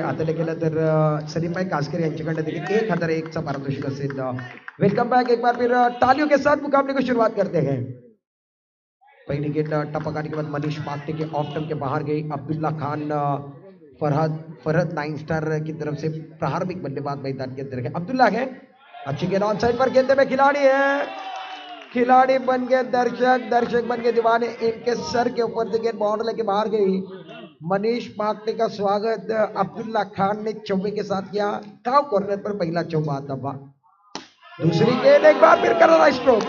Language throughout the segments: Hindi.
आता गेलं तर सलीमभाई कासकर यांच्याकडनं देखील 1001चा पारितोषिक असेल. Welcome back. एक बार फिर तालियों के साथ मुकाबले को शुरुआत करते हैं. पहली गेंद टपकाने के बाद मनीष पाकटे के ऑफ टर्म के बाहर गई. अब्दुल्ला खान फरहद 9 स्टार की तरफ से प्रारंभिक बल्लेबाज मैदान के अंदर है. अब्दुल्ला है, अच्छी गेंद ऑन साइड पर गेंदे में खिलाड़ी है, खिलाड़ी बन गए दर्शक, दर्शक बन गए दीवाने. इनके सर के ऊपर से गेंद बाउंड्री लेके बाहर गई. मनीष पाकटे का स्वागत अब्दुल्ला खान ने चौबे के साथ किया. काव कॉर्नर पर पहला चौबा दबा. दूसरी गेंद एक बार फिर करारा स्ट्रोक.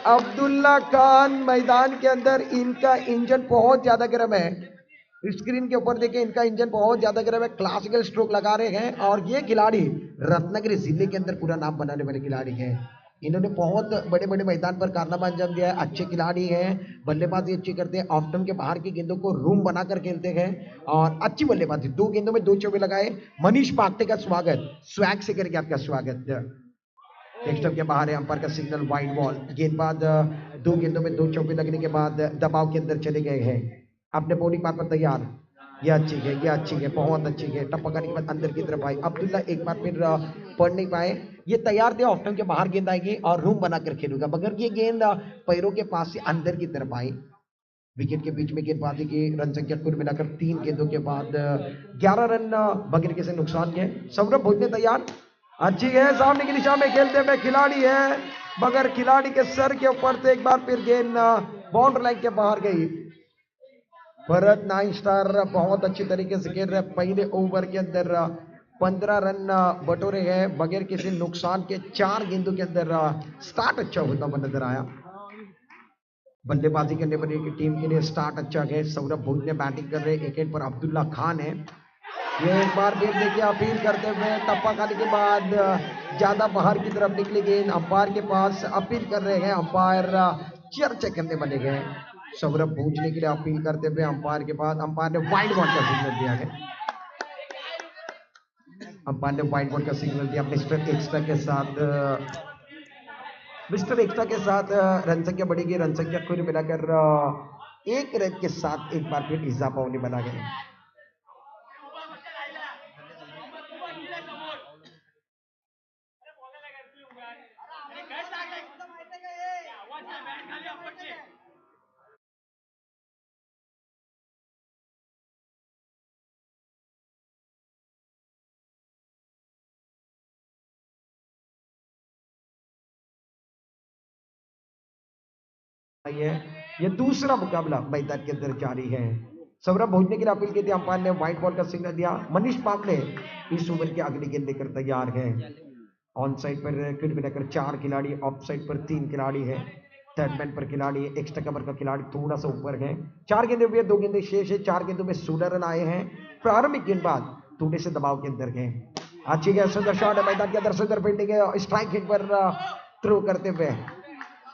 अब्दुल्ला खान मैदान के अंदर, इनका इंजन बहुत ज्यादा गर्म है. स्क्रीन के ऊपर देखिए, इनका इंजन बहुत ज्यादा गर्म है. क्लासिकल स्ट्रोक लगा रहे हैं और ये खिलाड़ी रत्नागिरी जिले के अंदर पूरा नाम बनाने वाले खिलाड़ी हैं. इन्होंने बहुत बड़े बड़े मैदान पर कारनामा अंजाम दिया है. अच्छे खिलाड़ी हैं, बल्लेबाजी अच्छी करते हैं, ऑफ टर्म के बाहर की गेंदों को रूम बनाकर खेलते हैं और अच्छी बल्लेबाजी. 2 गेंदों में 2 चौके लगाए. मनीष पाकटे का स्वागत स्वैग से करके आपका स्वागत. नेक्स्ट के बाहर है, अंपायर का सिग्नल वाइड बॉल. गेंदबाज 2 गेंदों में 2 चौके लगने के बाद दबाव के अंदर चले गए हैं. अपने बॉलिंग पार पर तैयार. ये अच्छी है, ये अच्छी है, बहुत अच्छी है. टपकाने के बाद अंदर की तरफ आई. अब्दुल्ला एक बार फिर पढ़ नहीं पाए. ये तैयार थे, ऑफ टर्म के बाहर गेंद आएगी और रूम बनाकर खेलूंगा, मगर ये गेंद पैरों के पास से अंदर की तरफ आई. विकेट के बीच में गेंदबाजी की. रन संख्या कुल मिलाकर 3 गेंदों के बाद 11 रन बगैर किसी नुकसान के. सौरभ भोजने तैयार. अच्छी है, सामने की दिशा में खेलते हुए खिलाड़ी है, मगर खिलाड़ी के सर के ऊपर से एक बार फिर गेंद बाउंड्री लाइन के बाहर गई. भरत 9 स्टार बहुत अच्छी तरीके से खेल रहे. पहले ओवर के अंदर 15 रन बटोरे हैं बगैर किसी नुकसान के. 4 गेंदों के अंदर स्टार्ट अच्छा होता हुआ नजर आया. बल्लेबाजी करने वाली टीम के लिए स्टार्ट अच्छा है. सौरभ भोज ने बैटिंग कर रहे. विकेट पर अब्दुल्ला खान है. ये एक बार फिर देखिए, अपील करते हुए टप्पा खाने के बाद ज्यादा बाहर की तरफ निकली गेंद. अंपायर के पास अपील कर रहे हैं. अंपायर चर्चा करने बने गए. सौरभ पूछने के लिए अपील करते हुए अंपायर के पास. अंपायर ने वाइड बॉल का सिग्नल दिया है. अंपायर ने वाइड बॉल का सिग्नल दिया. मिस्टर एक्स्ट्रा के साथ रन संख्या बढ़ेगी. रन संख्या कुल मिलाकर 1 रन के साथ एक बार फिर इजाफा होने बना गया. ये दूसरा मुकाबला मैदान के अंदर जारी है. सौरभ भोजने के लिए अपील की थी. अंपायर ने व्हाइट बॉल का सिग्नल दिया. मनीष पाकड़े इस ओवर की अगली गेंद लेकर तैयार है. ऑन साइड पर कुल मिलाकर 4 खिलाड़ी, ऑफ साइड पर 3 खिलाड़ी है. थर्ड मैन पर खिलाड़ी, एक्स्ट्रा कवर का खिलाड़ी थोड़ा सा ऊपर है. 4 गेंदे हुए, 2 गेंदे शेष है. 4 गेंदों में 16 रन आए हैं. प्रारंभिक गेंदबाज थोड़े से दबाव के अंदर है. अच्छी गेंद, सुंदर शॉट है. मैदान के अंदर सुंदर फील्डिंग है. स्ट्राइक हिट पर थ्रो करते हुए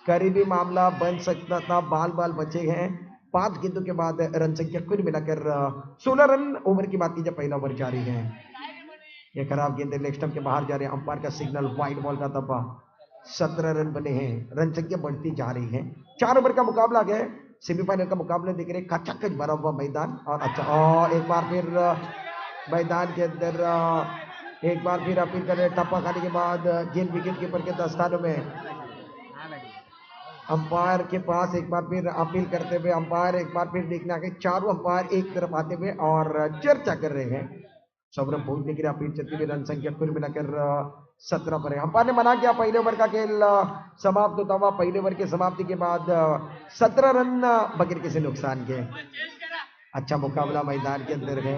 करीबी मामला बन सकता था. बाल बाल बचे हैं. 5 गेंदों के बाद रन संख्या कुल मिलाकर 16 रन. ओवर की बात कीजिए, पहला ओवर जारी है. ये खराब गेंद लेग स्टंप के बाहर जा रहे हैं. अंपायर का सिग्नल वाइड बॉल का दब्बा. 17 रन बने हैं. रन संख्या बढ़ती जा रही है. 4 ओवर का मुकाबला है. सेमीफाइनल का मुकाबला देख रहे. खचाखच भरा हुआ मैदान. और अच्छा, और एक बार फिर मैदान के अंदर एक बार फिर अपील कर रहे. टप्पा खाने के बाद गेंद विकेट कीपर के दस्तानों में. अंपायर के पास एक बार फिर अपील करते हुए अंपायर एक बार फिर देखना है. चारों अंपायर एक तरफ आते हुए और चर्चा कर रहे हैं. सौरभ भोजने के लिए अपील चलती हुई. रन संख्या कुल मिलाकर 17 पर है. अंपायर ने मना किया. पहले ओवर का खेल समाप्त होता हुआ. पहले ओवर की समाप्ति के बाद 17 रन बगैर किसी नुकसान के. अच्छा मुकाबला मैदान के अंदर है.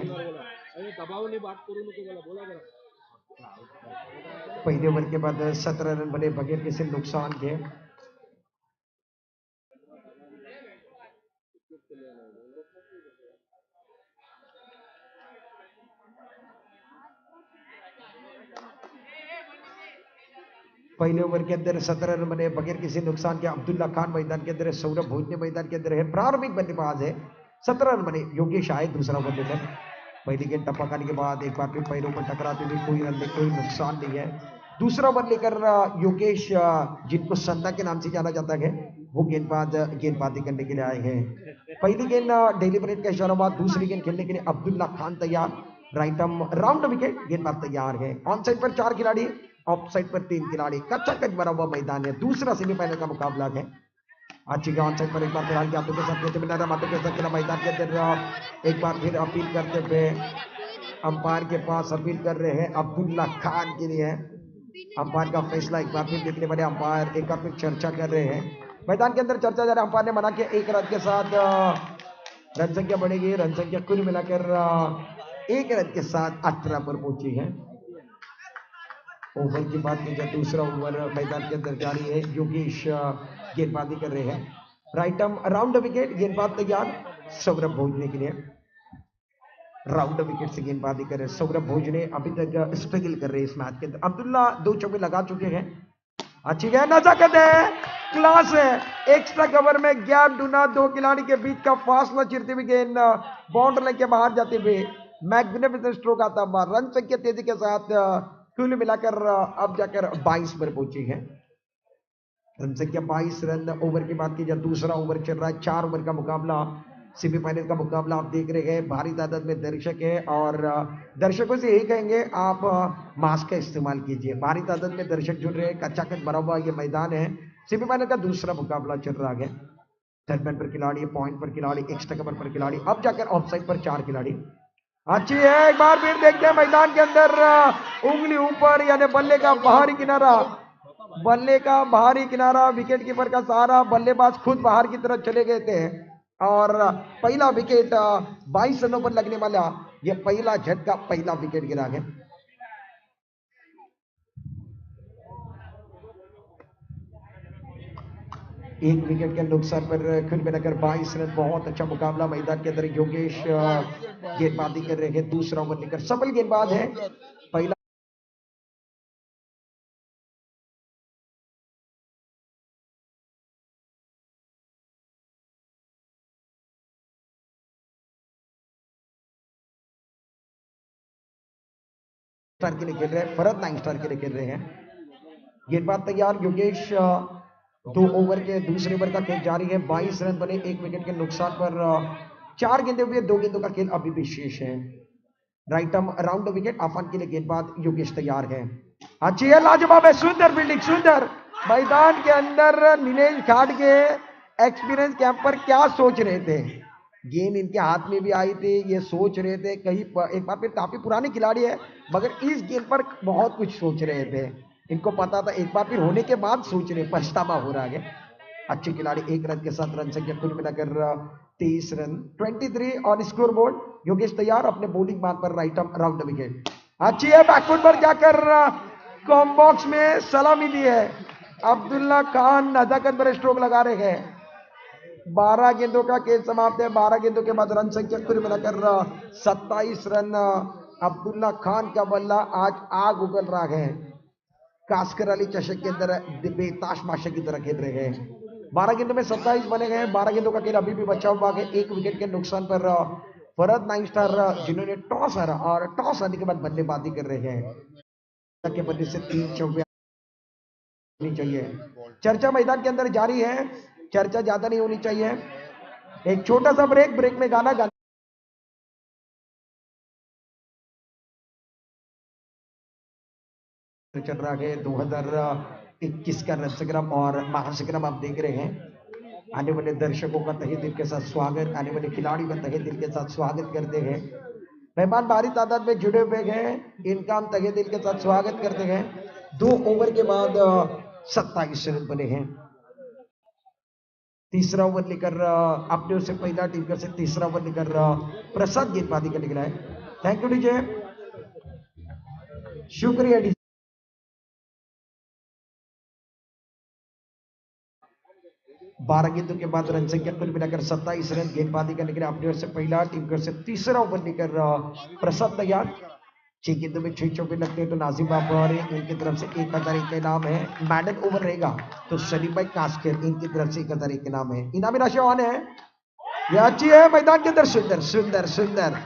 पहले ओवर के बाद 17 रन बने बगैर किसी नुकसान के. पहले ओवर के अंदर 17 रन बने बगैर किसी नुकसान के. अब्दुल्ला खान मैदान के अंदर है. सौरभ भोजने मैदान के अंदर है. प्रारंभिक बल्लेबाज है. 17 रन बने. योगेश आए दूसरा ओवर लेकर. पहली गेंद टप्पा खाने के बाद एक बार फिर पैरों पर टकराते हुए कोई रन नहीं, कोई नुकसान नहीं है. दूसरा ओवर लेकर योगेश, जिनको संता के नाम से जाना जाता है, वो गेंदबाजी करने के लिए आए हैं. पहली गेंद डेलीबरेट का इशारा हुआ. दूसरी गेंद खेलने के लिए अब्दुल्ला खान तैयार. राइटम राउंड विकेट, गेंदबाज तैयार है। ऑन साइड पर 4 खिलाड़ी, ऑफ साइड पर 3 खिलाड़ी, कच्चा कच भरा हुआ मैदान है। दूसरा सेमीफाइनल का मुकाबला है। अच्छी ऑन साइड पर एक बार फिलहाल हाथों के साथ मैदान के अंदर एक बार फिर अपील करते हुए अंपायर के पास अपील कर रहे हैं अब्दुल्ला खान के लिए। अंपायर का फैसला एक बार फिर देखने वाले अंपायर एक बार फिर चर्चा कर रहे हैं। मैदान के अंदर चर्चा जा रहा है। अंपायर ने मना किया, 1 रन के साथ रन संख्या बढ़ेगी। रन संख्या कुल मिलाकर 1 रन के साथ 18 पर पहुंची है। ओवर की बात की जाए, दूसरा ओवर मैदान के अंदर जारी है। योगेश गेंदबाजी कर रहे हैं। राइटम राउंड विकेट, गेंदबाज तैयार सौरभ भोजने के लिए। राउंड विकेट से गेंदबाजी कर रहे हैं सौरभ भोजने, अभी तक स्ट्रगल कर रहे हैं इस मैच के अंदर। अब्दुल्ला 2 चौके लगा चुके हैं। अच्छी गेंद, नजाकत है, क्लास है। एक्स्ट्रा कवर में गैप ढूंढा, 2 खिलाड़ी के बीच का फासला चिरते हुए गेंद बाउंड्री लाइन के बाहर जाते हुए मैग्निफिसेंट स्ट्रोक आता हुआ। रन संख्या तेजी के साथ कुल मिलाकर अब जाकर 22 पर पहुंची है। रन संख्या 22 रन। ओवर की बात की जाए, दूसरा ओवर चल रहा है। 4 ओवर का मुकाबला, सेमीफाइनल का मुकाबला आप देख रहे हैं। भारी तादाद में दर्शक है और दर्शकों से यही कहेंगे आप मास्क का इस्तेमाल कीजिए। भारी तादाद में दर्शक जुड़ रहे हैं, कच्चा कच भरा हुआ ये मैदान है। सेमीफाइनल का दूसरा मुकाबला चल रहा है। थर्ड मैन पर खिलाड़ी, पॉइंट पर खिलाड़ी, एक्स्ट्रा कवर पर खिलाड़ी, अब जाकर ऑफ साइड पर 4 खिलाड़ी। अच्छी है, एक बार फिर देखते हैं मैदान के अंदर उंगली ऊपर, यानी बल्ले का बाहरी किनारा, बल्ले का बाहरी किनारा, विकेट कीपर का सहारा, बल्लेबाज खुद बाहर की तरफ चले गए थे और पहला विकेट 22 रनों पर लगने वाला ये पहला झटका, पहला विकेट गिरा है। एक विकेट के नुकसान पर कुल मिलाकर 22 रन। बहुत अच्छा मुकाबला मैदान के अंदर। योगेश गेंदबाजी कर रहे हैं, दूसरा ओवर लेकर सफल गेंदबाज है। पहला स्टार के लिए खेल रहे हैं, फरहत 9 स्टार के लिए खेल रहे हैं। गेंदबाज तैयार योगेश। 2 ओवर के दूसरे ओवर का खेल जारी है। 22 रन बने, 1 विकेट के नुकसान पर 4 गेंदें हुई, 2 गेंदों का खेल अभी भी शेष है। राइटम राउंड विकेट, आफान के लिए गेंदबाज योगेश तैयार है। अच्छी है, लाजवाब है, सुंदर फील्डिंग, सुंदर। मैदान के अंदर नीलेश खाड़ के एक्सपीरियंस कैंपर क्या सोच रहे थे। गेंद इनके हाथ में भी आई थी, ये सोच रहे थे कहीं एक बार फिर, काफी पुराने खिलाड़ी है मगर इस गेंद पर बहुत कुछ सोच रहे थे। इनको पता था एक बार फिर होने के बाद सोच रहे, पछतावा हो रहा है। अच्छे खिलाड़ी, 1 रन के साथ रन संख्या कुल मिलाकर 23 run, 23 on score board. Yogesh तैयार अपने बॉलिंग मान पर। राइटम राउंड विकेट, अच्छी है, बैकफुट पर जाकर कॉम बॉक्स में सलामी दी है। अब्दुल्ला खान नजाकत पर स्ट्रोक लगा रहे हैं। 12 गेंदों का खेल समाप्त है। 12 गेंदों के बाद रन संख्या कुल मिलाकर 27 रन। अब्दुल्ला खान का बल्ला आज आग उगल रहा है। कास्कर अली चषक के अंदर बेताश माशा की तरह खेल रहे हैं। 12 गेंदों में 27 बने गए। 12 गेंदों का खेल अभी भी बचा हुआ है। 1 विकेट के नुकसान पर फरहत 9 स्टार जिन्होंने टॉस हारा और टॉस आने के बाद बल्लेबाजी कर रहे हैं के बल्ले से 3 चौके चाहिए। चर्चा मैदान के अंदर जारी है, चर्चा ज्यादा नहीं होनी चाहिए। एक छोटा सा ब्रेक, ब्रेक में गाना चल रहा है। 2021 का रन संग्राम और महासंग्राम आप देख रहे हैं। आने वाले दर्शकों का तहे दिल के साथ स्वागत, आने वाले खिलाड़ियों का तहे दिल के साथ स्वागत करते हैं। मेहमान भारी तादाद में जुड़े हुए हैं, इनका हम तहे दिल के साथ स्वागत करते हैं। 2 ओवर के बाद 27 रन बने हैं। तीसरा ओवर लेकर अपने ओर से पहला टीम का से तीसरा ओवर लेकर प्रसाद गेंदबाजी करने के लिए। थैंक यू डीजे, शुक्रिया डीजे। 12 गेंदों के बाद रन संख्या कुल मिलाकर 27 रन। गेंदबाजी करने के लिए अपनी ओर से पहला, टीम की ओर से तीसरा ओवर लेकर प्रसाद तैयार। 6 गेंदों में 6 चौके लगते हैं तो नाजिम बाबर इनकी तरफ से 1001 का इनाम है। मैडल ओवर रहेगा तो सलीम भाई कास्कर इनकी तरफ से 1001 इनाम है। इनामी राशि ऑन है, ये अच्छी है। मैदान के अंदर सुंदर सुंदर सुंदर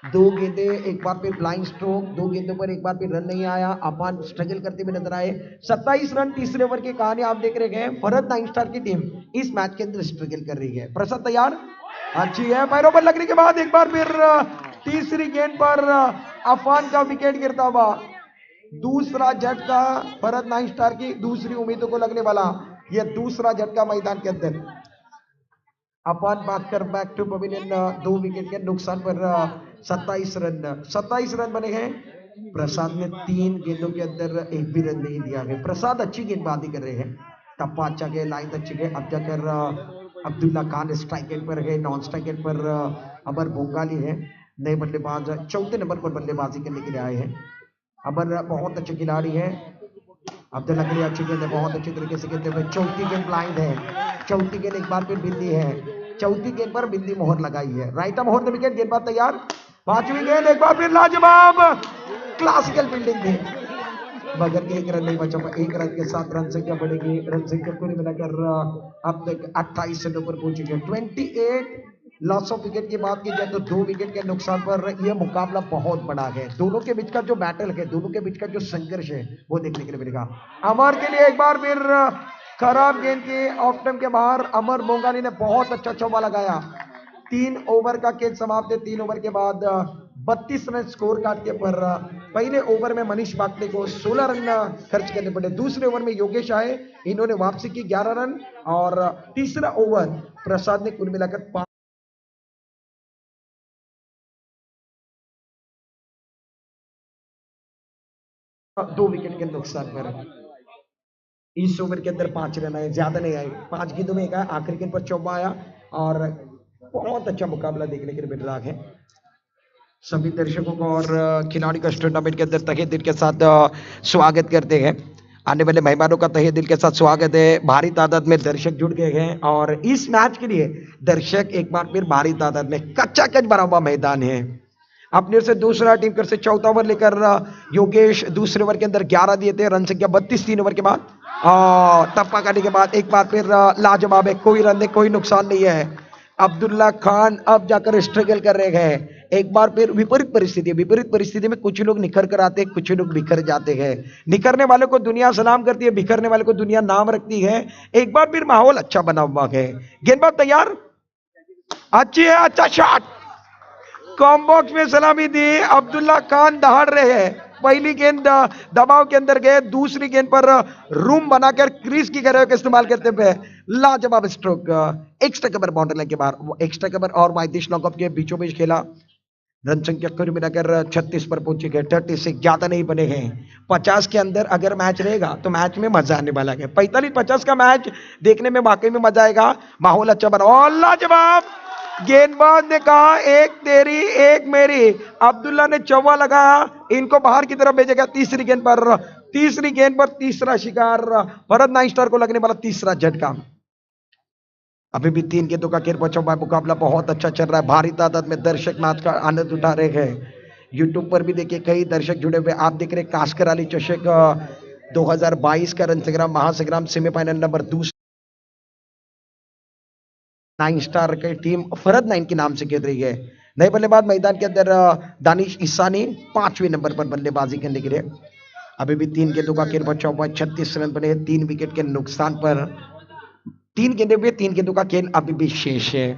2 गेंदे, एक बार फिर ब्लाइंड स्ट्रोक। 2 गेंदों पर एक बार फिर रन नहीं आया। अफान स्ट्रगल करते हुए नजर आए। 27 रन तीसरे ओवर की कहानी आप देख रहे हैं। फरहत 9 स्टार की टीम इस मैच के अंदर स्ट्रगल कर रही है। प्रसाद तैयार, अच्छी है। पैरों पर लगने के बाद एक बार फिर तीसरी गेंद पर अफान का विकेट गिरता हुआ। दूसरा झटका भरत 9 स्टार की दूसरी उम्मीदों को लगने वाला यह दूसरा झटका मैदान के अंदर। अफान भागकर बैक टू पवेलियन 2 विकेट के नुकसान पर 27 रन बने हैं। प्रसाद ने 3 गेंदों के अंदर एक भी रन नहीं दिया है। प्रसाद अच्छी गेंदबाजी कर रहे हैं, टप्पा अच्छा गए, लाइन अच्छी गए। अब जाकर अब्दुल्ला खान स्ट्राइक एंड पर है, नॉन स्ट्राइक एंड पर अमर बोंगाली है। नए बल्लेबाज चौथे नंबर पर बल्लेबाजी करने के लिए आए हैं। अमर बहुत अच्छे खिलाड़ी है। अब्दुल्ला के लिए अच्छी गेंद है, बहुत अच्छी तरीके से खेलते हुए। चौथी गेंद ब्लाइंड है, चौथी गेंद एक बार फिर बिंदी है, चौथी गेंद पर बिंदी मोहर लगाई है। राइट मोहर द विकेट, गेंदबाज तैयार। पांचवी गेंद एक बार फिर लाजवाब क्लासिकल फील्डिंग थी, मगर एक रन नहीं बचा। 1 रन के साथ रन संख्या बढ़ेगी। रन संख्या को मिलाकर अब तक 28 रनों पर पहुंची है। 28 लॉस ऑफ विकेट की बात की जाए तो 2 विकेट के नुकसान पर यह मुकाबला बहुत बड़ा है। दोनों के बीच का जो बैटल है, दोनों के बीच का जो संघर्ष है, वो देखने के लिए मिलेगा। अमर के लिए एक बार फिर खराब गेंद की ऑफ टाइम के बाहर अमर बोंगाली ने बहुत अच्छा चौका लगाया। 3 ओवर का खेल समाप्त है। 3 ओवर के बाद 32 रन स्कोर कार्ड के पर पहले ओवर में मनीष पाटले को 16 रन खर्च करने पड़े। दूसरे ओवर में योगेश आए, इन्होंने वापसी की 11 रन और तीसरा ओवर प्रसाद ने कुल मिलाकर 2 विकेट के नुकसान पर। इस ओवर के अंदर 5 रन आए, ज्यादा नहीं आए। 5 गेंदों में एक आया, आखिरी गेंद पर चौका आया और बहुत अच्छा मुकाबला देखने के लिए मिल रहा है। सभी दर्शकों को और खिलाड़ी का इस टूर्नामेंट के अंदर तहे दिल के साथ स्वागत करते हैं। आने वाले मेहमानों का तहे दिल के साथ स्वागत है। भारी तादाद में दर्शक जुड़ गए हैं और इस मैच के लिए दर्शक एक बार फिर भारी तादाद में कच्चा कच भरा हुआ मैदान है। अपनी ओर से दूसरा टीम कर से चौथा ओवर लेकर योगेश दूसरे ओवर के अंदर 11 दिए थे। रन संख्या 32 3 ओवर के बाद और टप्पा करने के बाद एक बार फिर लाजवाब है, कोई रन नहीं, कोई नुकसान नहीं है। अब्दुल्ला खान अब जाकर स्ट्रगल कर रहे हैं। एक बार फिर विपरीत परिस्थिति में कुछ लोग निखर कर आते हैं, कुछ लोग बिखर जाते हैं। निखरने वाले को दुनिया सलाम करती है, बिखरने वाले को दुनिया नाम रखती है। एक बार फिर माहौल अच्छा बना हुआ है। गेंदबाज तैयार, अच्छी है, अच्छा शॉट, कॉम्बॉक्स में सलामी दी। अब्दुल्ला खान दहाड़ रहे हैं। पहली गेंद दबाव के अंदर गए, दूसरी गेंद पर रूम बनाकर क्रीज की गरें का इस्तेमाल करते हुए लाजवाब stroke. Extra cover boundary line के बाहर, वो एक्स्ट्रा कवर और वाइदिश नॉकआउट के बीचों बीच खेला। रन संख्या कुल मिलाकर 36 पर पहुंचे गए। 30 से ज्यादा नहीं बने हैं। 50 के अंदर अगर मैच रहेगा तो मैच में मजा आने वाला है। 45-50 का मैच देखने में वाकई में मजा आएगा। माहौल अच्छा बना और लाजवाब गेंदबाज ने कहा एक तेरी एक मेरी। अब्दुल्ला ने चौवा लगाया, इनको बाहर की तरफ भेजेगा। तीसरी गेंद पर तीसरा शिकार भरत 9 स्टार को लगने वाला तीसरा झटका। अभी भी 3 गेंदों का खेल बचा हुआ है। मुकाबला बहुत अच्छा चल रहा है। भारी तादाद में दर्शक मैच का आनंद उठा रहे हैं। यूट्यूब पर भी देखिए कई दर्शक जुड़े हुए। आप देख रहे कास्कर अली चषक 2022 का रन संग्राम महासंग्राम सेमीफाइनल नंबर 2 9 स्टार की टीम फरद 9 के नाम से खेल रही है। नए बल्लेबाज मैदान के अंदर दानिश ईसानी 5वें नंबर पर बल्लेबाजी करने के लिए। अभी भी 3 गेंदों का खेल बचा हुआ है। 36 रन बने, 3 विकेट के नुकसान पर 3 गेंदे हुए, 3 गेंदों का खेल अभी भी शेष है।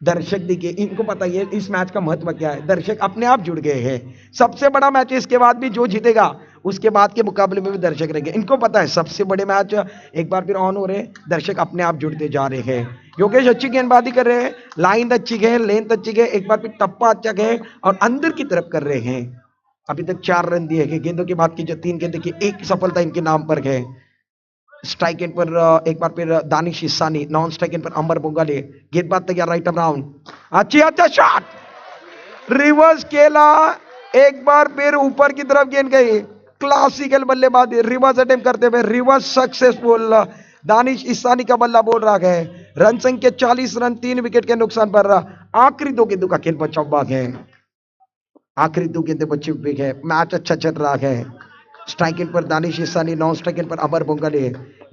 दर्शक देखिए, इनको पता है इस मैच का महत्व क्या है। दर्शक अपने आप जुड़ गए हैं। सबसे बड़ा मैच है, इसके बाद भी जो जीतेगा उसके बाद के मुकाबले में भी दर्शक रहेंगे। इनको पता है सबसे बड़े मैच एक बार फिर ऑन हो रहे हैं। दर्शक अपने आप जुड़ते जा रहे हैं। योगेश अच्छी गेंदबाजी कर रहे हैं, लाइन अच्छी है, लेंथ अच्छी है। एक बार फिर टप्पा अच्छा है और अंदर की तरफ कर रहे हैं। अभी तक 4 रन दिए हैं। गेंदों की बात की जो 3 गेंद की एक सफलता इनके नाम पर है। स्ट्राइक एंड पर एक बार फिर Danish Ishani, non strike and पर अमर बोंगाले। गेंदबाज तैयार, राइट अराउंड, अच्छा शॉट, रिवर्स खेला। एक बार फिर ऊपर की तरफ गेंद गई। क्लासिकल बल्लेबाजी, रिवर्स अटेम्प्ट करते हुए रिवर्स सक्सेसफुल दानिश ईसानी का बल्ला बोल रहा है। रन संख्या 40 रन, 3 विकेट के नुकसान पर आखिरी 2 गेंदों का खेल बचा हुआ है। आखिरी 2 गेंदें बची हुई है। मैच अच्छा चल रहा है। स्ट्राइक इन पर Danish Ishani, non strike in पर अमर बोंगाले।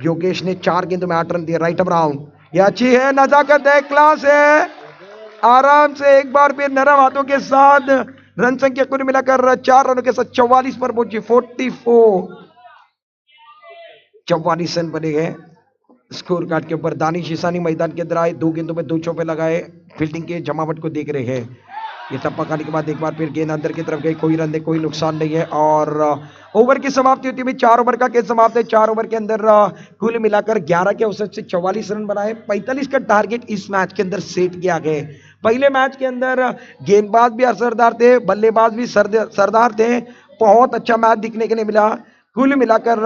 योगेश ने 4 गेंदों में 8 रन दिए, राइट अराउंड। यह अच्छी है, नजाकत है, क्लास है। आराम से एक बार फिर नरम हाथों के साथ रन संख्या कुल मिलाकर 4 रनों के साथ 44 पर पहुंची। 44 रन बने हैं स्कोर कार्ड के ऊपर। दानिश ईसानी मैदान के अंदर आए, 2 गेंदों में 2 चौके लगाए। फील्डिंग के जमावट को देख रहे हैं। ये टप्पा खाने के बाद एक बार फिर गेंद अंदर की तरफ गई, कोई रन नहीं, कोई नुकसान नहीं है और ओवर की समाप्ति होती है। 4 ओवर का खेल समाप्त है। 4 ओवर के अंदर कुल मिलाकर 11 के औसत से 44 रन बनाए। 45 का टारगेट इस मैच के अंदर सेट किया गया। पहले मैच के अंदर गेंदबाज भी असरदार थे, बल्लेबाज भी सरदार थे। बहुत अच्छा मैच दिखने के लिए मिला। कुल मिलाकर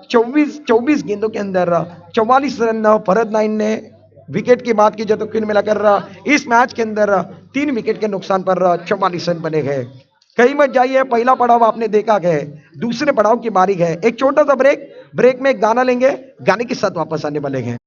24 गेंदों के अंदर 44 रन भरत नाइन ने विकेट की बात की जाए तो कुल मिलाकर इस मैच के अंदर 3 विकेट के नुकसान पर 44 रन बने गए। कहीं मत जाइए, पहला पड़ाव आपने देखा गया, दूसरे पड़ाव की बारी है। एक छोटा सा ब्रेक में एक गाना लेंगे, गाने के साथ वापस आने वाले हैं।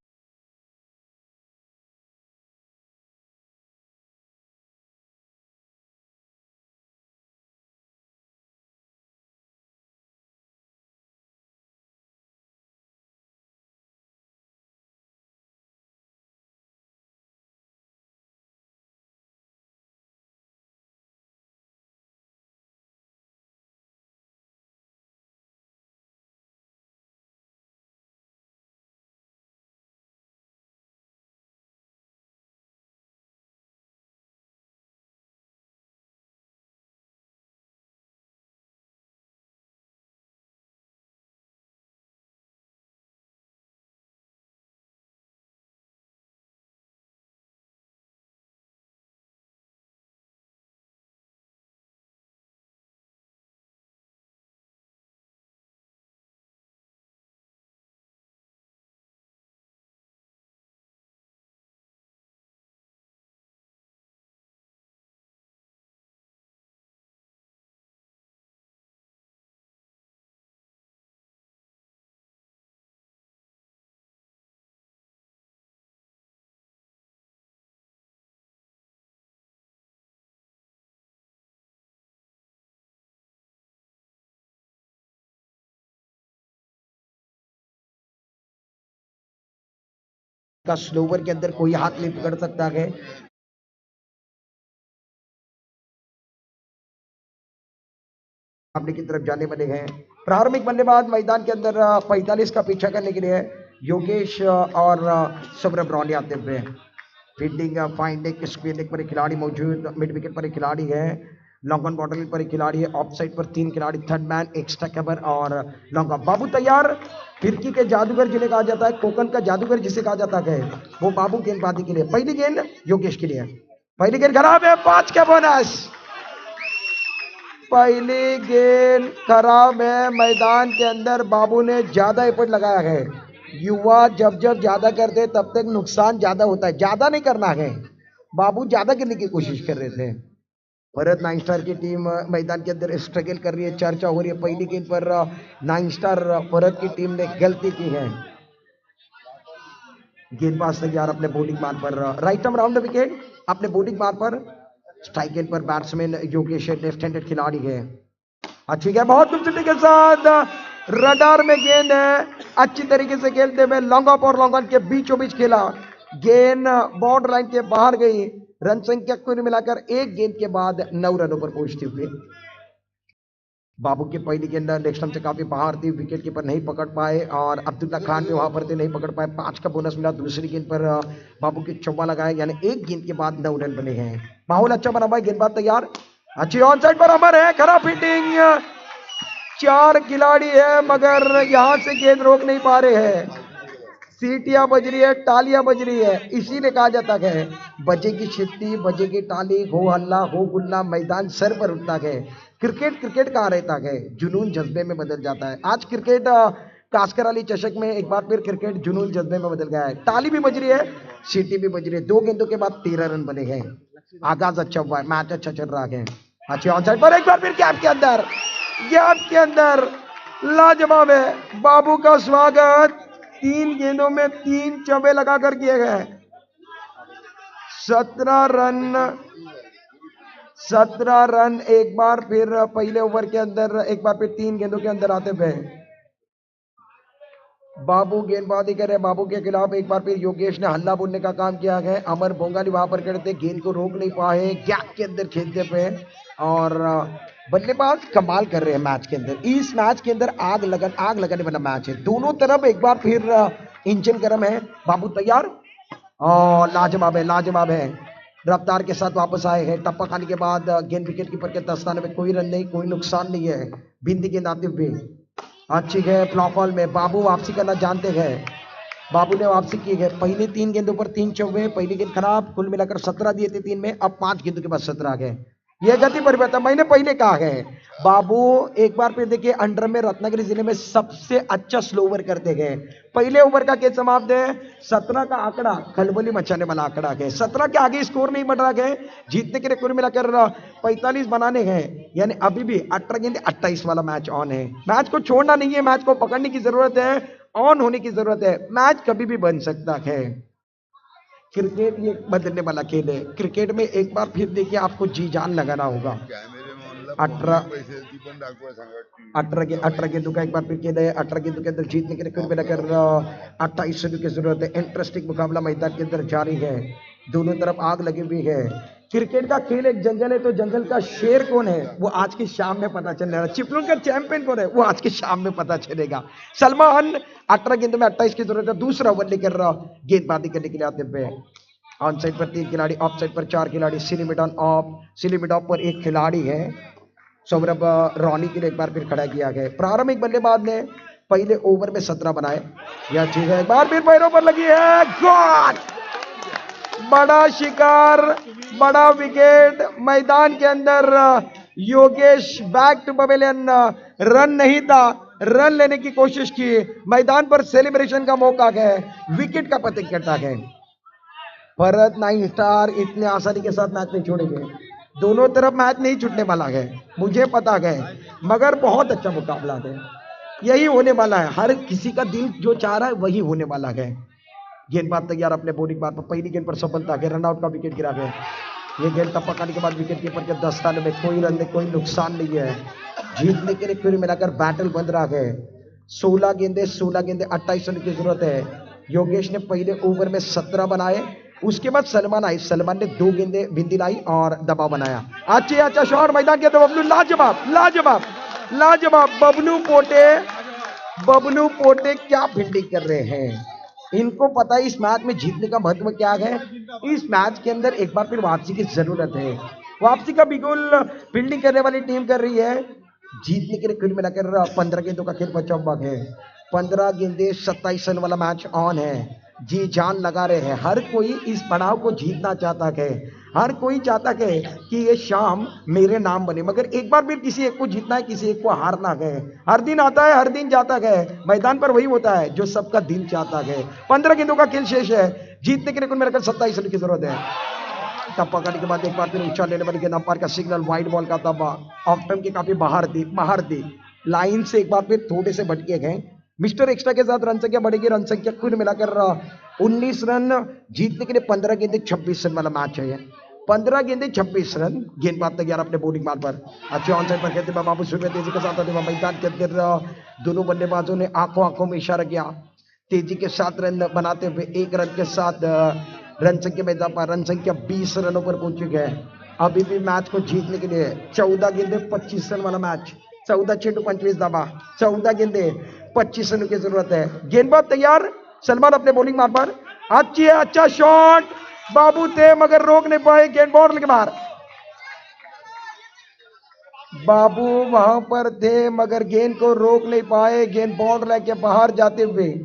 का स्लोवर के अंदर कोई हाथ नहीं पकड़ सकता है। सामने की तरफ जाने वाले हैं। प्रारंभिक बल्लेबाज मैदान के अंदर 45 का पीछा करने के लिए योगेश और सुब्रमण्यम आते हुए। फील्डिंग, फाइंडिंग, स्क्रीनिंग पर एक खिलाड़ी मौजूद, मिड विकेट पर एक खिलाड़ी है, लॉन्ग ऑन बॉर्डर पर एक खिलाड़ी है, ऑफ साइड पर 3 खिलाड़ी, थर्ड मैन, एक्स्ट्रा कवर और लॉन्ग ऑफ। बाबू तैयार। फिरकी के जादूगर जिन्हें कहा जाता है, कोकन का जादूगर जिसे कहा जाता है, वो बाबू गेंदबाजी के लिए। पहली गेंद योगेश के लिए, पहली गेंद खराब है, 5 का बोनस। पहली गेंद खराब है। मैदान के अंदर बाबू ने ज्यादा एफर्ट लगाया है। युवा जब ज्यादा करते तब तक नुकसान ज्यादा होता है, ज्यादा नहीं करना है। बाबू ज्यादा करने की कोशिश कर रहे थे। भरत 9 स्टार की टीम मैदान के अंदर स्ट्रगल कर रही है, चर्चा हो रही है। पहली गेंद पर 9 स्टार भरत की टीम ने गलती की है। गेंदबाज तैयार अपने बॉलिंग मान पर, राइट आर्म राउंड विकेट अपने बॉलिंग मान पर। स्ट्राइक एंड पर बैट्समैन योगेश लेफ्ट हैंडेड खिलाड़ी है। अच्छी गेंद, बहुत खूबसूरती के साथ रडार में गेंद है। अच्छी तरीके से खेलते हुए लॉन्ग ऑफ और लॉन्ग ऑन के बीचों बीच खेला। गेंद बॉर्डर लाइन के बाहर गई। रन संख्या कुल मिलाकर एक गेंद के बाद 9 रनों पर पहुंचती हुई। बाबू की पहली गेंद नेक्स्ट टाइम से काफी बाहर थी, विकेट कीपर नहीं पकड़ पाए और अब्दुल्ला खान भी वहां पर थे, नहीं पकड़ पाए। 5 का बोनस मिला। दूसरी गेंद पर बाबू की चौका लगाया, यानी एक गेंद के बाद 9 रन बने हैं। माहौल अच्छा बना हुआ है, गेंदबाज तैयार, अच्छी ऑन साइड पर अमर है, खराब फील्डिंग। 4 खिलाड़ी है मगर यहां से गेंद रोक नहीं पा रहे हैं। सीटियां बज रही है, तालियां बज रही है, इसीलिए कहा जाता है बजेगी सीटी, बजेगी ताली, हो हल्ला हो गुल्ला, मैदान सर पर उठता है। क्रिकेट कहाँ रहता है, जुनून जज्बे में बदल जाता है। आज क्रिकेट कास्कर अली चषक में एक बार फिर क्रिकेट जुनून जज्बे में बदल गया है। ताली भी बज रही है, सीटी भी बज रही है। 2 गेंदों के बाद 13 रन बने हैं। आगाज अच्छा हुआ है, मैच अच्छा चल रहा है। अच्छी ऑन साइड पर एक बार फिर गैप के अंदर लाजवाब है। बाबू का स्वागत। 3 गेंदों में 3 चौबे लगाकर किए गए। 17 रन एक बार फिर पहले ओवर के अंदर, एक बार फिर 3 गेंदों के अंदर आते हुए बाबू गेंदबाजी करे। बाबू के खिलाफ एक बार फिर योगेश ने हल्ला बोलने का काम किया है। अमर बोंगाली वहां पर करते, गेंद को रोक नहीं पाए, गैप के अंदर खेलते हुए और बल्लेबाज कमाल कर रहे हैं मैच के अंदर। इस मैच के अंदर आग लगाने वाला मैच है। दोनों तरफ एक बार फिर इंजन गर्म है। बाबू तैयार और लाजवाब है। रफ्तार के साथ वापस आए हैं। टप्पा खाने के बाद गेंद विकेट कीपर के दस्ताने में कोई रन नहीं, कोई नुकसान नहीं है। बिंदी गेंद आते हुए अच्छी है फ्लॉप बॉल में। बाबू वापसी करना जानते हैं, बाबू ने वापसी की है। पहली 3 गेंदों पर 3 चौके, पहली गेंद खराब। कुल मिलाकर 17 दिए थे 3 में, अब 5 गेंदों के बाद 17 आ गए। यह गति परिवर्तन मैंने पहले कहा है। बाबू एक बार फिर देखिए, अंडर में रत्नागिरी जिले में सबसे अच्छा स्लो ओवर करते गए। पहले ओवर का खेल समाप्त है। 17 का आंकड़ा खलबली मचाने वाला आंकड़ा है। 17 के आगे स्कोर नहीं बढ़ रहा है। जीतने के लिए कुल मिलाकर 45 बनाने हैं, यानी अभी भी 18 गेंद 28 वाला मैच ऑन है। मैच को छोड़ना नहीं है, मैच को पकड़ने की जरूरत है, ऑन होने की जरूरत है। मैच कभी भी बन सकता है। क्रिकेट ये बदलने वाला खेल है। क्रिकेट में एक बार फिर देखिए, आपको जी जान लगाना होगा। 18 गेंदों का एक बार फिर खेल है। 18 गेंदों के अंदर जीतने के लिए कुल मिलाकर 28 रनों की जरूरत है। इंटरेस्टिंग मुकाबला मैदान के अंदर जारी है, दोनों तरफ आग लगी हुई है। क्रिकेट का खेल एक जंगल है, तो जंगल का शेर कौन है वो आज की शाम में पता चलने वाला। चिपलून का चैंपियन कौन है वो आज की शाम में पता चलेगा। सलमान 18 गेंदों में 28 की जरूरत है। दूसरा ओवर लेकर गेंदबाजी करने के लिए आते हुए ऑन साइड पर 3 खिलाड़ी, ऑफ साइड पर 4 खिलाड़ी, silly mid on off, silly mid off पर 1 खिलाड़ी है। सौरभ रॉनी के लिए एक बार फिर खड़ा किया गया। प्रारंभिक बल्लेबाज ने पहले ओवर में 17 बनाए। यह चीज है, एक बार फिर पैरों पर लगी है। गॉड, बड़ा शिकार, बड़ा विकेट मैदान के अंदर। Yogesh back to pavilion. Run नहीं था, रन लेने की कोशिश की, मैदान पर सेलिब्रेशन का मौका है, विकेट का प्रतीक करता है। भरत 9 स्टार इतने आसानी के साथ मैच नहीं छोड़ेंगे। दोनों तरफ मैच नहीं छूटने वाला है, मुझे पता है, मगर बहुत अच्छा मुकाबला है। यही होने वाला है, हर किसी का दिल जो चाह रहा है वही होने वाला है। गेंदबाज तैयार अपने बॉलिंग बार पर, पहली गेंद पर सफलता है, रनआउट का विकेट गिरा है। ये गेंद टप्पा खाने के बाद विकेट कीपर के दस्ताने में कोई रन नहीं, कोई नुकसान नहीं है। जीतने के लिए फिर मिलाकर बैटल बन रहा है। 16 गेंदे 28 रन की जरूरत है। योगेश ने पहले ओवर में 17 बनाए, उसके बाद सलमान आई, सलमान ने 2 गेंदे बिंदी लाई और दबाव बनाया। अच्छा शॉट मैदान के अंदर, बबलू लाजवाब लाजवाब लाजवाब। बबलू पोटे क्या फील्डिंग कर रहे हैं। इनको पता है इस मैच में जीतने का महत्व क्या है। इस मैच के अंदर एक बार फिर वापसी की जरूरत है। वापसी का बिल्कुल फील्डिंग करने वाली टीम कर रही है। जीतने के लिए कुल मिलाकर 15 गेंदों का खेल बचा हुआ है। 15 गेंदे 27 रन वाला मैच ऑन है। जी जान लगा रहे हैं, हर कोई इस पड़ाव को जीतना चाहता है, हर कोई चाहता है कि ये शाम मेरे नाम बने, मगर एक बार फिर किसी एक को जीतना है, किसी एक को हारना है। हर दिन आता है, हर दिन जाता है, मैदान पर वही होता है जो सबका दिल चाहता है। 15 गेंदों का खेल शेष है। जीतने के लिए कुल मिलाकर 27 रन की जरूरत है। टप्पा करने के बाद एक बार फिर ऊंचा लेने वाली गेंद, अंपायर का सिग्नल, वाइड बॉल का दबा, ऑफ टाइम के काफी बाहर दी लाइन से एक बार फिर थोड़े से भटके गए। मिस्टर एक्स्ट्रा के साथ रन संख्या बढ़ेगी। रन संख्या कुल मिलाकर 19 रन। जीतने के लिए 15 गेंदे 26 रन वाला मैच है। 15 गेंदे 26 रन। गेंदबाज तैयार अपने बॉलिंग बार पर। अच्छे ऑन साइड पर कहते हैं बाबू सुबह तेजी के साथ आते हैं मैदान के अंदर। दोनों बल्लेबाजों ने आंखों में इशारा किया, तेजी के साथ रन बनाते हुए 1 रन के साथ रन संख्या मैदान पर, रन संख्या 20 रनों पर पहुंच चुके हैं। अभी भी मैच को जीतने के लिए 14 गेंदे 25 रन वाला मैच, 14-6-25 दबा, 14 गेंदे 25 रन की जरूरत है। गेंदबाज तैयार, सलमान अपने बॉलिंग मार पर। अच्छी है, अच्छा शॉट, बाबू थे मगर रोक नहीं पाए। गेंद बॉल के बाहर, बाबू वहां पर थे मगर गेंद को रोक नहीं पाए। गेंद बॉल के बाहर जाते हुए।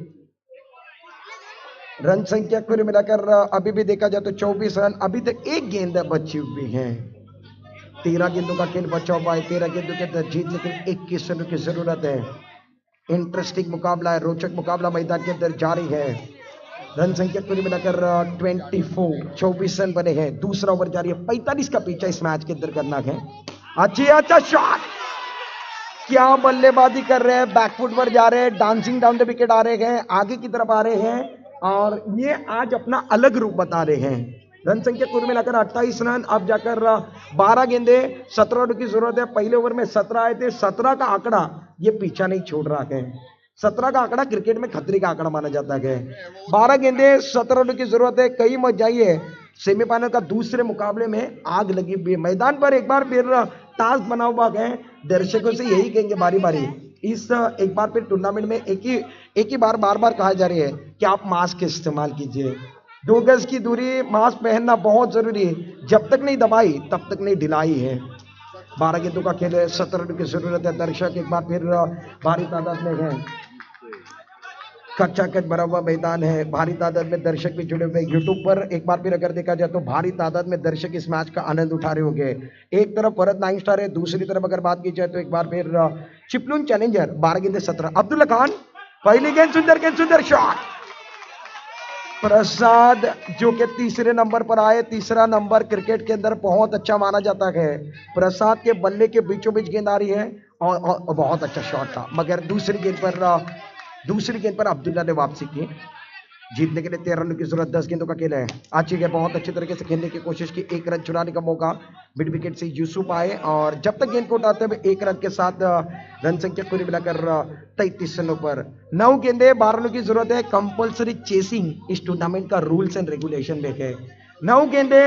रन संख्या कुल मिलाकर अभी भी देखा जाए तो 24 रन। अभी तक 1 गेंद बची हुई है। 13 गेंदों का खेल बचा हुआ है। 13 गेंदों के अंदर जीतने के लिए 21 रनों की जरूरत है। इंटरेस्टिंग मुकाबला है, रोचक मुकाबला मैदान के अंदर जारी है। रन संख्या कुल मिलाकर 24 रन बने हैं। दूसरा ओवर जारी है। 45 का पीछा इस मैच के अंदर करना है। अच्छा शॉट, क्या बल्लेबाजी कर रहे हैं, बैकफुट पर जा रहे हैं, डांसिंग डाउन द विकेट आ रहे हैं, आगे की तरफ आ रहे हैं और ये आज अपना अलग रूप बता रहे हैं। रन संख्या कुल मिलाकर 28 रन। अब जाकर 12 गेंदे 17 रन की जरूरत है। पहले ओवर में 17 आए थे। 17 का आंकड़ा ये पीछा नहीं छोड़ रहा है। 17 का आंकड़ा क्रिकेट में खतरे का आंकड़ा माना जाता है। 12 गेंदे 17 रन की जरूरत है। कहीं मत जाइए, सेमीफाइनल का दूसरे मुकाबले में आग लगी हुई है। मैदान पर एक बार फिर टास्क बना हुआ है। दर्शकों से यही कहेंगे बारी बारी, इस एक बार फिर टूर्नामेंट में एक ही बार बार कहा जा रही है कि आप मास्क इस्तेमाल कीजिए। 2 गज की दूरी मास्क पहनना बहुत जरूरी है, जब तक नहीं दबाई तब तक नहीं ढिलाई है। 12 गेंदों का खेल है, 17 रन की जरूरत है। दर्शक एक बार फिर भारी तादाद में है, कच्चा कच भरा हुआ मैदान है, भारी तादाद में दर्शक भी जुड़े हुए। यूट्यूब पर एक बार फिर अगर देखा जाए तो भारी तादाद में दर्शक इस मैच का आनंद उठा रहे होंगे। एक तरफ भरत 9 स्टार है, दूसरी तरफ अगर बात की जाए तो एक बार फिर चिपलून चैलेंजर 12 गेंदे 17। अब्दुल्ला खान पहली गेंद, सुंदर शॉट। प्रसाद जो कि तीसरे नंबर पर आए, तीसरा नंबर क्रिकेट के अंदर बहुत अच्छा माना जाता है। प्रसाद के बल्ले के बीचों बीच गेंद आ रही है और बहुत अच्छा शॉट था, मगर दूसरी गेंद पर अब्दुल्ला ने वापसी की। जीतने के लिए 13 रन की जरूरत, 10 गेंदों का खेल है। अच्छी गेंद, बहुत अच्छी तरीके से खेलने की कोशिश की, 1 रन चुराने का मौका। मिड विकेट से यूसुफ आए और जब तक गेंद को उठाते हुए 1 रन के साथ रन संख्या कुल मिलाकर 33 रनों पर। 9 गेंदे 12 रनों की जरूरत है। कंपल्सरी चेसिंग इस टूर्नामेंट का रूल्स एंड रेगुलेशन में है। 9 गेंदे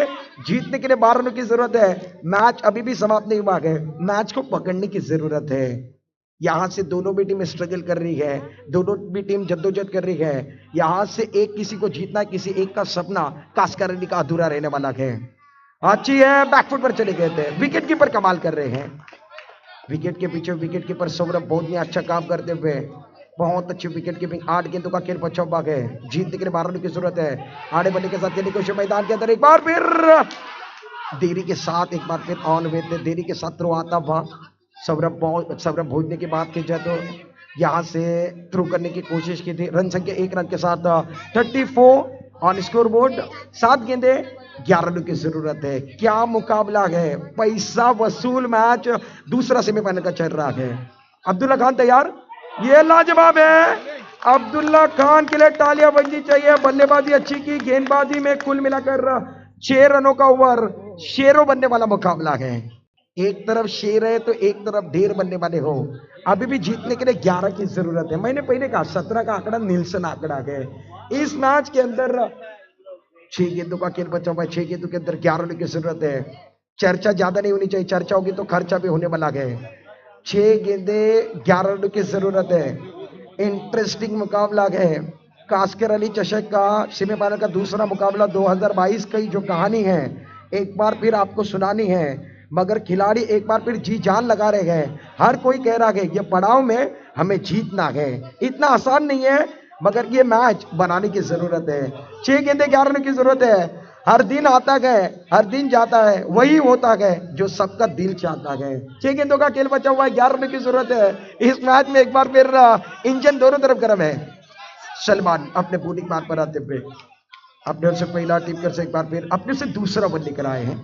जीतने के लिए 12 रनों की जरूरत है। मैच अभी भी समाप्त नहीं हुआ है, मैच को पकड़ने की जरूरत है। यहां से दोनों भी टीम स्ट्रगल कर रही है, दोनों भी टीम जद्दोजहद कर रही है। यहां से एक किसी को जीतना, किसी एक का सपना कास्कर अली का अधूरा रहने वाला है। अच्छी है, बैकफुट पर चले गए थे। विकेट कीपर कमाल कर रहे हैं, विकेट के पीछे विकेट कीपर सौरभ बहुत ही अच्छा काम करते हुए, बहुत अच्छी विकेट कीपिंग। 8 गेंदों का खेल 55 भाग है, जीतने के लिए 12 रन की जरूरत है। आड़े बल्ले के साथ खेलने की कोशिश, मैदान के अंदर एक बार फिर देरी के साथ एक बार फिर ऑन हुए थे, देरी के साथ थ्रो आता हुआ। सौरभ भोजने की बात की जाए तो यहां से थ्रो करने की कोशिश की थी। रन संख्या 1 रन के साथ 34 ऑन स्कोर बोर्ड। 7 गेंदे 11 रनों की जरूरत है। क्या मुकाबला है, पैसा वसूल मैच दूसरा सेमीफाइनल का चल रहा है। अब्दुल्ला खान तैयार, ये लाजवाब है। अब्दुल्ला खान के लिए तालियां बजनी चाहिए, बल्लेबाजी अच्छी की। गेंदबाजी में कुल मिलाकर 6 रनों का ओवर, शेरों बनने वाला मुकाबला है। एक तरफ शेर है तो एक तरफ ढेर बनने वाले हो। अभी भी जीतने के लिए 11 की जरूरत है। मैंने पहले कहा 17 का आंकड़ा नीलसन आंकड़ा है। इस मैच के अंदर 6 गेंदों का खेल बचा हुआ है, 6 गेंदों के अंदर 11 रन की जरूरत है। चर्चा ज्यादा नहीं होनी चाहिए, चर्चा होगी तो खर्चा भी होने वाला है। 6 गेंदे 11 रन की जरूरत है। इंटरेस्टिंग मुकाबला है। कास्कर अली चषक का सेमीफाइनल का दूसरा मुकाबला 2022 की जो कहानी है एक बार फिर आपको सुनानी है, मगर खिलाड़ी एक बार फिर जी जान लगा रहे हैं। हर कोई कह रहा है ये पड़ाव में हमें जीतना है, इतना आसान नहीं है, मगर ये मैच बनाने की जरूरत है। 6 गेंदे 11 रन की जरूरत है। हर दिन आता है, हर दिन जाता है, वही होता है जो सबका दिल चाहता है। 6 गेंदों का खेल बचा हुआ है, 11 रन की जरूरत है। इस मैच में एक बार फिर इंजन दोनों तरफ गर्म है। सलमान अपने बॉलिंग मार पर आते हुए अपने से पहला टीम कर से एक बार फिर अपने से दूसरा बन लेकर आए हैं,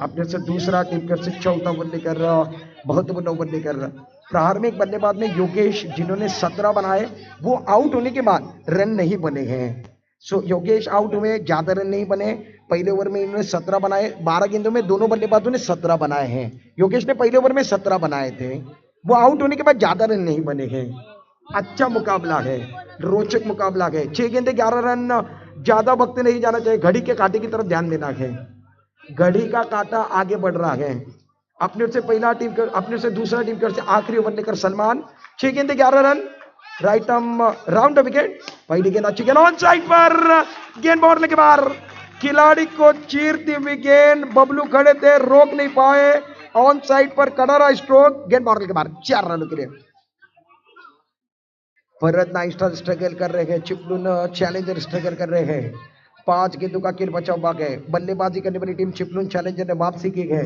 अपने से दूसरा टीम कर से चौथा बन लेकर महत्वपूर्ण ओवर लेकर। प्रारंभिक बल्लेबाज में योगेश जिन्होंने 17 बनाए, वो आउट होने के बाद रन नहीं बने हैं। सो योगेश आउट हुए, ज्यादा रन नहीं बने। पहले ओवर में इन्होंने 17 बनाए, 12 गेंदों में दोनों बल्लेबाजों ने 17 बनाए हैं। योगेश ने पहले ओवर में 17 बनाए थे, वो आउट होने के बाद ज्यादा रन नहीं बने हैं। अच्छा मुकाबला है, रोचक मुकाबला है। 6 गेंदे 11 रन, ज्यादा वक्त नहीं जाना चाहिए। घड़ी के कांटे की तरफ ध्यान देना है, घड़ी का कांटा आगे बढ़ रहा है। अपने से पहला टीम कर, अपने से दूसरा टीम कर से आखिरी ओवर लेकर सलमान। 6 गेंदे 11 run, right arm round the wicket. पहली गेंद अच्छी गेंद ऑन साइड पर, गेंद बॉल के बाहर, खिलाड़ी को चीरती हुई गेंद, बबलू खड़े थे, रोक नहीं पाए। ऑन साइड पर कड़ारा स्ट्रोक, गेंद बॉल के बाहर, 4 रनों के लिए। भरत 9 स्टार स्ट्रगल कर रहे हैं, चिपलून चैलेंजर स्ट्रगल कर रहे हैं। 5 गेंदों का खेल बचा हुआ है। बल्लेबाजी करने वाली टीम चिपलून चैलेंजर ने वापसी की है।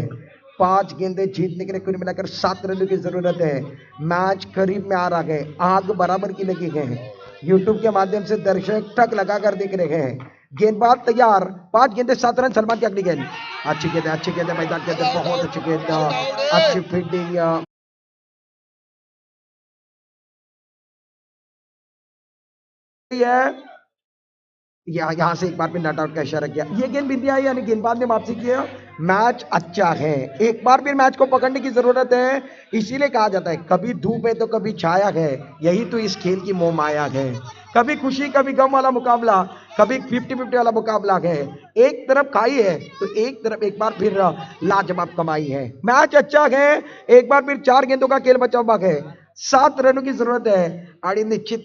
5 गेंदे जीतने के लिए कुल मिलाकर 7 रनों की जरूरत है। मैच करीब में आ रहा है, आग बराबर की लगी है। यूट्यूब के माध्यम से दर्शक टक लगाकर देख रहे हैं। गेंदबाज तैयार, 5 गेंदे 7 रन। सलमान की अगली गेंद, अच्छी गेंद, अच्छी गेंद, मैदान के अंदर बहुत अच्छी गेंद, अच्छी फील्डिंग है। यहाँ से एक बार फिर नॉट आउट का इशारा किया। ये गेंद बिंदी आई, यानी गेंदबाज ने वापसी किया। मैच अच्छा है, एक बार फिर मैच को पकड़ने की जरूरत है। इसीलिए कहा जाता है कभी धूप है तो कभी छाया है, यही तो इस खेल की मोह माया है। कभी खुशी कभी गम वाला मुकाबला, कभी 50-50 वाला मुकाबला है। एक तरफ खाई है तो एक तरफ एक बार फिर लाजवाब कमाई है। मैच अच्छा है, एक बार फिर 4 गेंदों का खेल बचा हुआ है। 7 रनों की जरूरत है। आणि निश्चित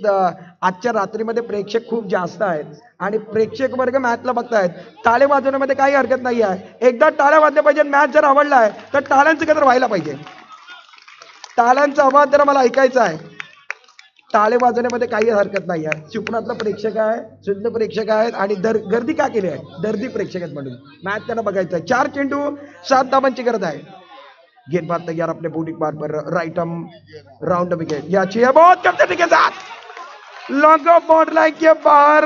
आजच्या रात्रीमध्ये प्रेक्षक खूप जास्त आहेत आणि प्रेक्षक वर्ग मॅचला बघतायत. टाळे वाजवण्यामध्ये काही हरकत नाही आहे. एकदा टाळ्या वाजल्या पाहिजे. मॅच जर आवडलाय तर टाळ्यांचं कदर व्हायला पाहिजे. टाळ्यांचा आवाज जरा मला ऐकायचा आहे. टाळे वाजवण्यामध्ये काही हरकत नाही आहे. चिपळूणला प्रेक्षक आहे, शुद्ध प्रेक्षक आहेत आणि गर्दी का केली आहे? दर्दी प्रेक्षक आहेत म्हणून मॅच त्यांना बघायचं आहे. 4 चेंडू 7 धावांची गरज आहे. गेंदबाज तैयार अपने बूटी बार पर राइट आर्म राउंड विकेट. ये अच्छी है, बहुत कम के साथ लॉन्ग ऑफ बॉर्डर लाइन के बाहर.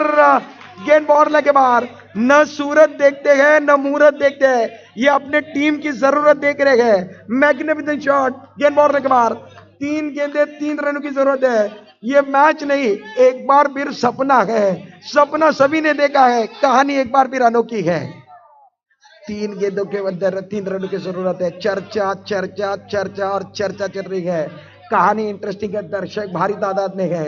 गेंद बॉर्डर लाइन के बाहर. न सूरत देखते हैं न मुहूर्त देखते हैं, ये अपने टीम की जरूरत देख रहे हैं. Magnificent shot. गेंद बॉर्डर के बाहर. 3 गेंदे 3 रनों की जरूरत है. ये मैच नहीं, एक बार फिर सपना है. सपना सभी ने देखा है, कहानी एक बार फिर अनोखी है. 3 गेंदों के अंदर 3 रनों की जरूरत है. चर्चा चर्चा चर्चा और चर्चा चल रही है. कहानी इंटरेस्टिंग है. दर्शक भारी तादाद में है.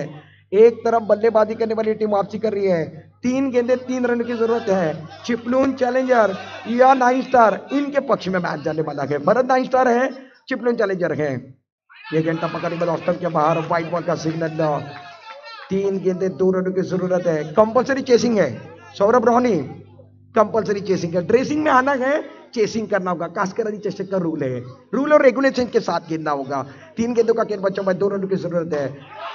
एक तरफ बल्लेबाजी करने वाली टीम वापसी कर रही है. 3 गेंदे 3 रन की जरूरत है. चिपलून चैलेंजर या 9 स्टार, इनके पक्ष में मैच जाने वाला है. भरत 9 स्टार है, चिपलून चैलेंजर है. ये गेंद टपका ऑफ स्टंप के बाहर. व्हाइट बॉल का सिग्नल. 3 गेंदे 2 रनों की जरूरत है. कंपल्सरी चेसिंग है. सौरभ रोहनी कंपल्सरी चेसिंग है. ड्रेसिंग में आना है, चेसिंग करना होगा. कास्कर अली चषक का रूल है. रूल और रेगुलेशन के साथ खेलना होगा. 3 गेंदों का खेल बच्चों में 2 रनों की जरूरत है.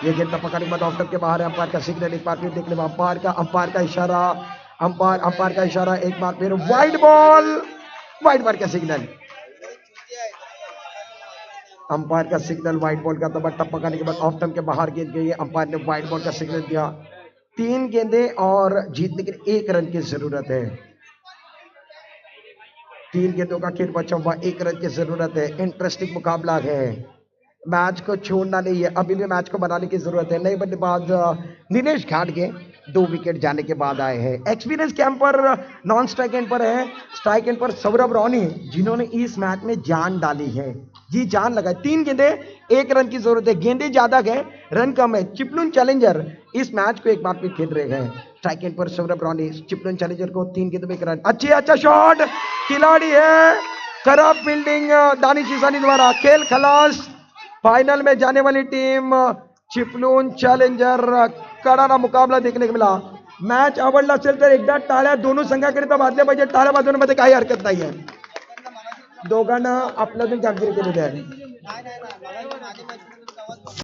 ये गेंद टपकाने के बाद ऑफ स्टंप के बाहर है. अंपायर का सिग्नल एक बार फिर देख ले. अंपायर का इशारा. अंपायर का इशारा एक बार फिर. वाइड बॉल का सिग्नल. अंपायर का सिग्नल वाइड बॉल का. दबा टपकाने के बाद ऑफ स्टंप के बाहर गेंद गई है. अंपायर ने वाइड बॉल का सिग्नल दिया. 3 गेंदे और जीतने के लिए 1 रन की जरूरत है. 3 गेंदों का खेल बचा हुआ. 1 रन की जरूरत है. इंटरेस्टिंग मुकाबला है. मैच को छोड़ना नहीं है, अभी भी मैच को बनाने की जरूरत है. नए बल्लेबाज दिनेश घाटगे 2 विकेट जाने के बाद आए हैं. एक्सपीरियंस कैंप पर नॉन स्ट्राइक एंड पर है. स्ट्राइक एंड पर सौरभ रोहनी, जिन्होंने इस मैच में जान डाली है. जी जान लगा. 3 गेंदे 1 रन की जरूरत है. गेंदे ज्यादा है, रन कम है. चिपलून चैलेंजर इस मैच को एक बार फिर खेल रहे हैं. स्ट्राइक एंड पर सौरभ रोहनी. चिपलून चैलेंजर को 3 गेंदों में 1 रन. अच्छा शॉट. खिलाड़ी है. खराब फील्डिंग दानिश ईसानी द्वारा. खेल खलास. फाइनल में जाने वाली टीम चिपलून चॅलेंजर. कडाना मुकाबला देखने को मिला. मॅच आवडला असेल तर एकदा टाळ्या दोन्ही संघाकरिता वाजल्या पाहिजे. टाळ्या वाजवण्यामध्ये काही हरकत नाही आहे. दोघांना आपल्यातून कामगिरी केलेली आहे.